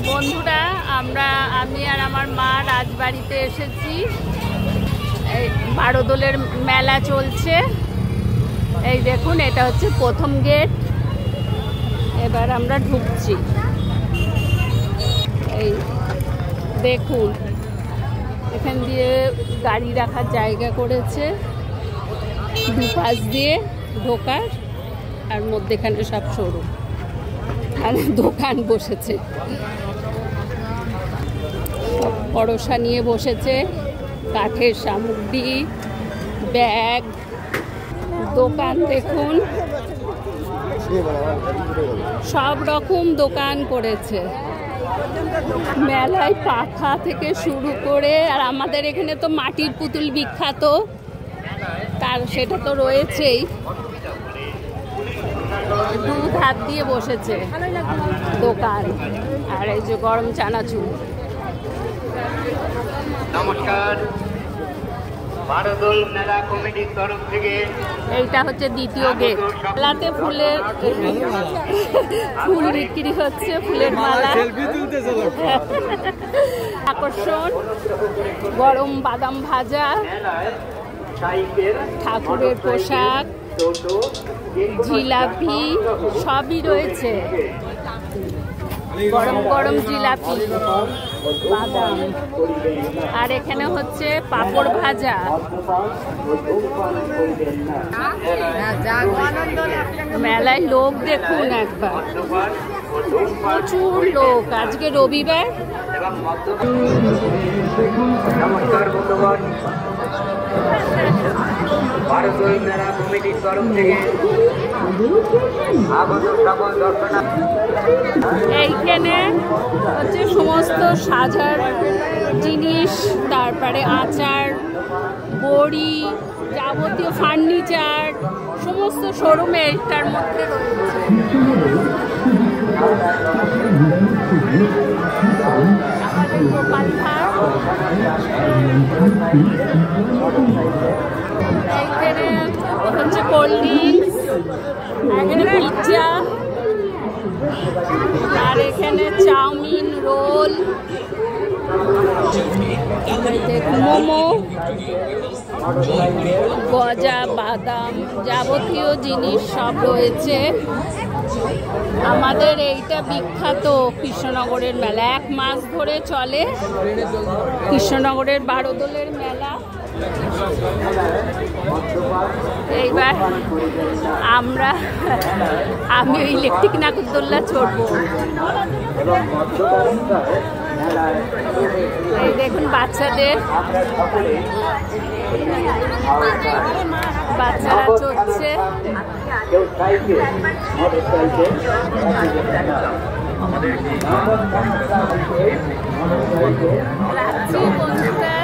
বন্ধুরা আমি আর আমার মা রাজবাড়িতে এসেছি। এই বারোদোলের মেলা চলছে। এই দেখুন, এটা হচ্ছে প্রথম গেট। এবার আমরা ঢুকছি। এই দেখুন, এখান দিয়ে গাড়ি রাখার জায়গা করেছে, দুপাশ দিয়ে ঢোকার, আর মধ্যেখানে সব শোরুম আর দোকান বসেছে। পরোসা নিয়ে বসেছে, কাঠের সামগ্রী, ব্যাগ, দোকান দেখুন, সব রকম দোকান করেছে। মেলায় পাখা থেকে শুরু করে, আর আমাদের এখানে তো মাটির পুতুল বিখ্যাত, তার সেটা তো রয়েছেই। দুধ হাত দিয়ে বসেছে দোকান, আর এই যে গরম চানাচুর। নমস্কার, বারোদোল মেলা কমিটির তরফ থেকে এইটা হচ্ছে দ্বিতীয় গেট। মেলাতে ফুল বিক্রি হচ্ছে, ফুলের মালা, আকর্ষণ, গরম বাদাম ভাজা, ঠাকুরের পোশাক, জিলাপি সবই রয়েছে। গরম গরম জিলাপি, বাদাম, আর এখানে হচ্ছে পাঁপড় ভাজা। মেলায় লোক দেখুন একবার, প্রচুর লোক। আজকে রবিবার। নমস্কার বন্ধুগণ, বারোদোল মেলা কমিটির তরফ থেকে আগত সকল দর্শনার্থী। এইখানে হচ্ছে সমস্ত সাজার জিনিস, তারপরে আচার, বড়ি, যাবতীয় ফার্নিচার, সমস্ত শোরুমে এইটার মধ্যে রয়েছে। আমাদের গোপাল ভাঁড়, এইখানে হচ্ছে কোল্ড ড্রিঙ্কস, এখানে পিৎজা, আর এখানে চাউমিন, রোল, মোমো, গজা, বাদাম, যাবতীয় জিনিস সব রয়েছে। আমাদের এইটা বিখ্যাত কৃষ্ণনগরের মেলা, 1 মাস ধরে চলে কৃষ্ণনগরের বারোদোলের মেলা। এইবার আমি ওই ইলেকট্রিক নাগরদোল্লা চড়বো। এই দেখুন, বাচ্চারা চড়ছে। রাখছি বন্ধুরা।